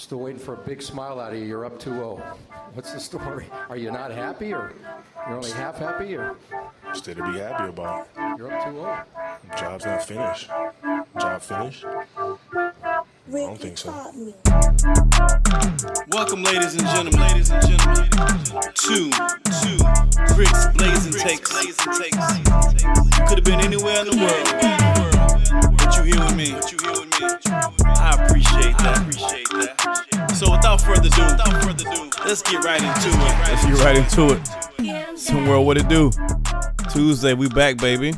Still waiting for a big smile out of you. You're up 2-0. What's the story? Are you not happy, or you're only half happy, or? Still to be happy about. You're up 2-0. Job's not finished. Job finished? I don't think so. Welcome, ladies and gentlemen, to Rick's Blazin Takes. You could have been anywhere in the world, but you here with me. I appreciate that. So without further ado, let's get right into it. SimWorld, what it do? Tuesday, we back, baby.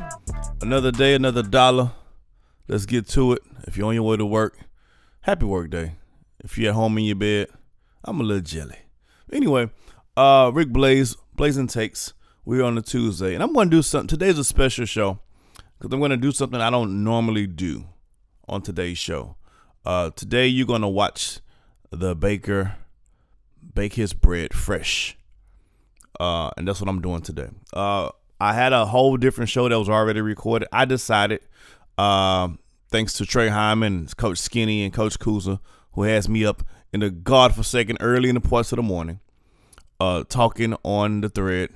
Another day, another dollar. Let's get to it. If you're on your way to work, happy work day. If you're at home in your bed, I'm a little jelly. Anyway, Rick Blazin Takes. We're on a Tuesday, and I'm going to do something. Today's a special show because I'm going to do something I don't normally do on today's show. Today, you're going to watch the baker bake his bread fresh, and that's what I'm doing today. I had a whole different show that was already recorded. I decided, thanks to Trey Hyman, Coach Skinny, and Coach Kuzma, who has me up in the godforsaken early in the parts of the morning, talking on the thread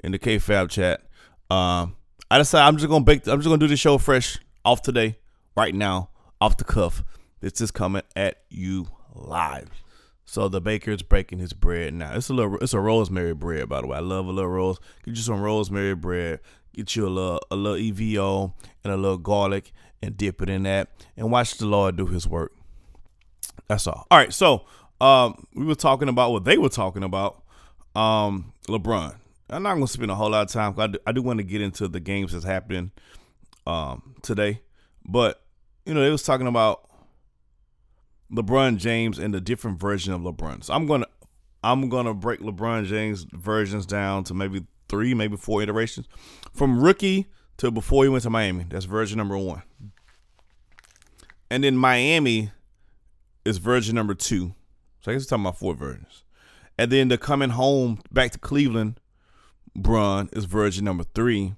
in the KFAB chat. I decided I'm just gonna do the show fresh off today, right now, off the cuff. This is coming at you live. So the baker's breaking his bread now. It's a rosemary bread, by the way. I love a little rose. Get you some rosemary bread. Get you a little EVO and a little garlic and dip it in that and watch the Lord do his work. That's all. All right. So we were talking about what they were talking about. LeBron. I'm not going to spend a whole lot of time because I do want to get into the games that's happening today. But, you know, they was talking about LeBron James and the different version of LeBron. So I'm gonna break LeBron James versions down to maybe 3, maybe 4 iterations, from rookie to before he went to Miami. That's version number 1, and then Miami is version number 2. So I guess we're talking about 4 versions, and then the coming home back to Cleveland, Bron is version number 3,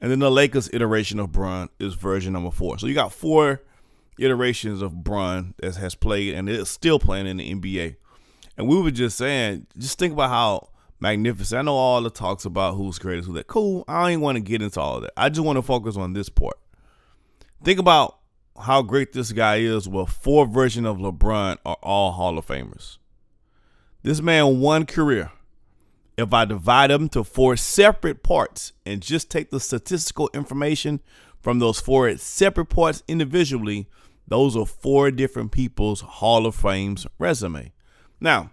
and then the Lakers iteration of Bron is version number 4. So you got 4 iterations of Bron that has played and is still playing in the NBA. And we were just saying, just think about how magnificent. I know all the talks about who's greatest, who's that. Cool. I ain't want to get into all of that. I just want to focus on this part. Think about how great this guy is. Well, 4 versions of LeBron are all Hall of Famers. This man, one career. If I divide them to 4 separate parts and just take the statistical information from those 4 separate parts individually, those are 4 different people's Hall of Fame's resume. Now,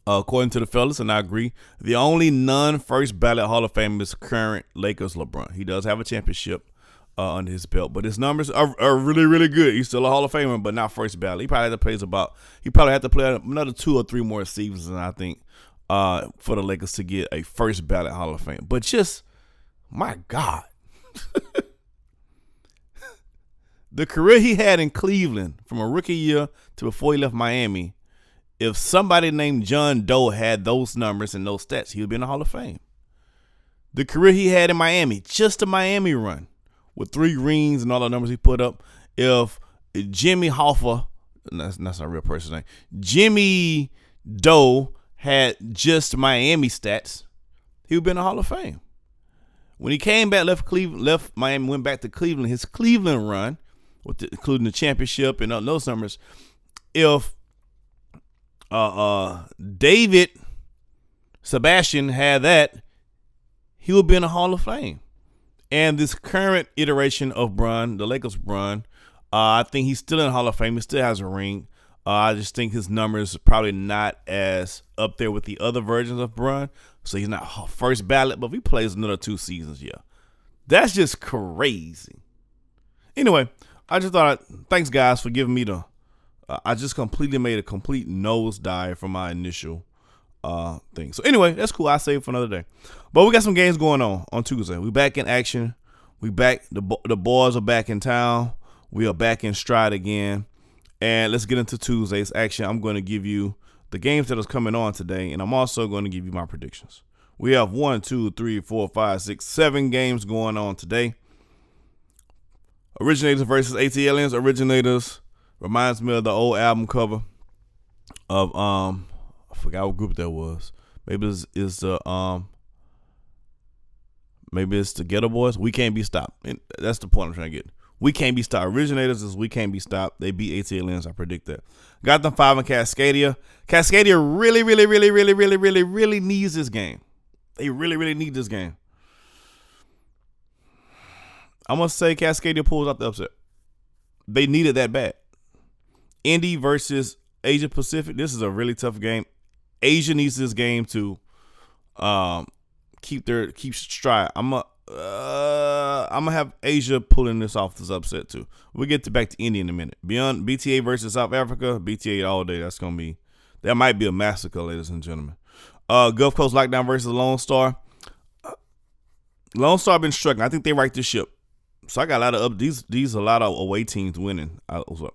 according to the fellas, and I agree, the only non-first ballot Hall of Famer is current Lakers LeBron. He does have a championship under his belt, but his numbers are really, really good. He's still a Hall of Famer, but not first ballot. He probably had to play another 2 or 3 more seasons, I think, for the Lakers to get a first ballot Hall of Fame. But just, my God. The career he had in Cleveland from a rookie year to before he left Miami, if somebody named John Doe had those numbers and those stats, he would be in the Hall of Fame. The career he had in Miami, just a Miami run with 3 rings and all the numbers he put up, if Jimmy Hoffa, that's not a real person's name, Jimmy Doe had just Miami stats, he would be in the Hall of Fame. When he came back, left Miami, went back to Cleveland, his Cleveland run, including the championship and those numbers, if David Sebastian had that, he would be in the Hall of Fame. And this current iteration of Bron, the Lakers Bron, I think he's still in the Hall of Fame. He still has a ring. I just think his numbers are probably not as up there with the other versions of Bron. So he's not first ballot, but if he plays another 2 seasons, yeah. That's just crazy. Anyway, I just thought, thanks guys for giving me I just completely made a complete nosedive from my initial thing. So anyway, that's cool. I'll save it for another day. But we got some games going on Tuesday. We back in action. We back. The boys are back in town. We are back in stride again. And let's get into Tuesday's action. I'm going to give you the games that is coming on today, and I'm also going to give you my predictions. We have 1, 2, 3, 4, 5, 6, 7 games going on today. Originators versus AT Aliens. Originators reminds me of the old album cover. of I forgot what group that was. Maybe it's the Ghetto Boys. We can't be stopped. And that's the point I'm trying to get. We can't be stopped. Originators is We Can't Be Stopped. They beat ATLiens. I predict that. Got them 5 in Cascadia. Cascadia really needs this game. They really need this game. I'm going to say Cascadia pulls out the upset. They need it that bad. Indy versus Asia Pacific. This is a really tough game. Asia needs this game to keep stride. I'm gonna have Asia pulling this off this upset too. We'll get back to India in a minute. Beyond BTA versus South Africa, BTA all day. That might be a massacre, ladies and gentlemen. Gulf Coast Lockdown versus Lone Star. Lone Star been struggling. I think they right this ship. So I got a lot of these a lot of away teams winning.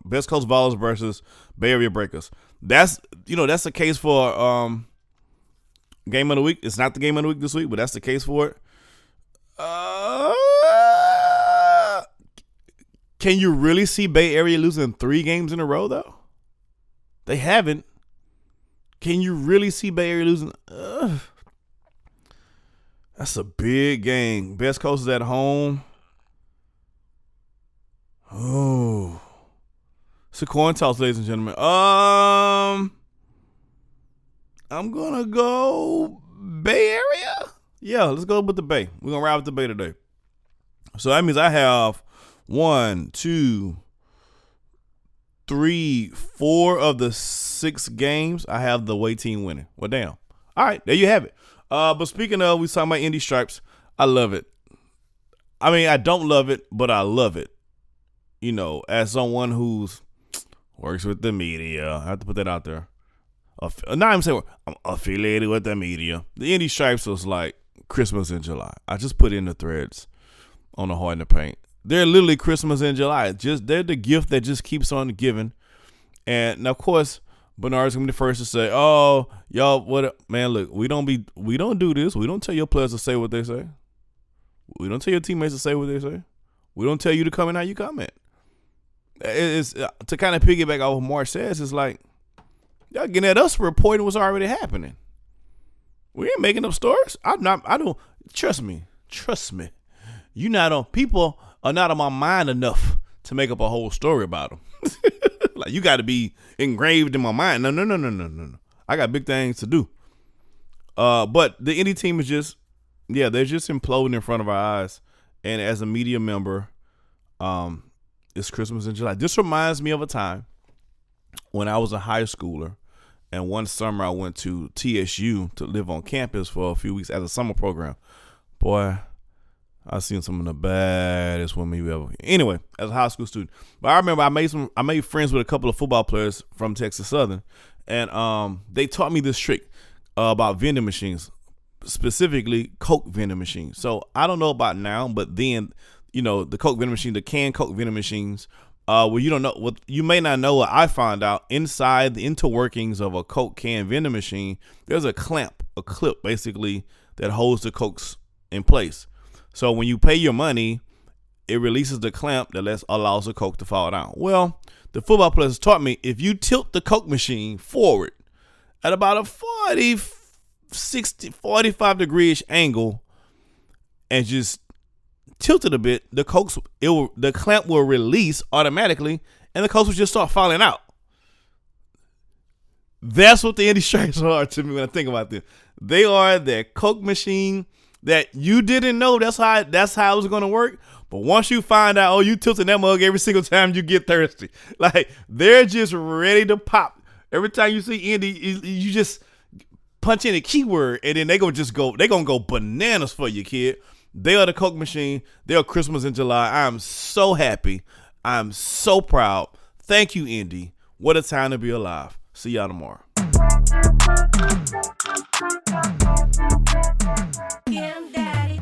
Best Coast Ballers versus Bay Area Breakers. That's the case for game of the week. It's not the game of the week this week, but that's the case for it. Can you really see Bay Area losing 3 games in a row though? They haven't. Can you really see Bay Area losing? That's a big game. Best Coast is at home. Oh, it's a coin toss, ladies and gentlemen. I'm gonna go Bay Area. Yeah, let's go with the Bay. We're gonna ride with the Bay today. So that means I have 1, 2, 3, 4 of the 6 games. I have the away team winning. Well, damn. All right, there you have it. But speaking of, we talking about Indy Stripes. I love it. I mean, I don't love it, but I love it. You know, as someone who's works with the media, I have to put that out there. I'm affiliated with the media. The Indy Stripes was like Christmas in July. I just put in the threads on the Hard in the Paint. They're literally Christmas in July. They're the gift that just keeps on giving. And now, of course, Bernard's gonna be the first to say, "Oh, y'all, what, man? Look, we don't do this. We don't tell your players to say what they say. We don't tell your teammates to say what they say. We don't tell you to come in how you comment." It's to kind of piggyback off what Mark says. It's like y'all getting at us reporting what's already happening. We ain't making up stories. I don't trust me. People are not on my mind enough to make up a whole story about them. Like, you got to be engraved in my mind. No. I got big things to do. But the Indy team is they're just imploding in front of our eyes. And as a media member, it's Christmas in July. This reminds me of a time when I was a high schooler, and one summer I went to TSU to live on campus for a few weeks as a summer program. Boy, I've seen some of the baddest women you ever. Anyway, as a high school student, but I remember I made friends with a couple of football players from Texas Southern, and they taught me this trick about vending machines, specifically Coke vending machines. So I don't know about now, but then, the Coke vending machine, the canned Coke vending machines, where you don't know what you may not know. What I found out inside the interworkings of a Coke can vending machine, there's a clip basically that holds the Cokes in place. So when you pay your money, it releases the clamp that allows the Coke to fall down. Well, the football players taught me if you tilt the Coke machine forward at about a 45 degree-ish angle and just tilt it a bit, the clamp will release automatically and the Cokes will just start falling out. That's what the Indy Stripes are to me when I think about them. They are that Coke machine that you didn't know that's how it was going to work. But once you find out, you tilting that mug every single time you get thirsty. Like, they're just ready to pop. Every time you see Indy, you just punch in a keyword, and then they're going to go bananas for you, kid. They are the Coke machine. They are Christmas in July. I'm so happy. I'm so proud. Thank you, Indy. What a time to be alive. See y'all tomorrow. Daddy.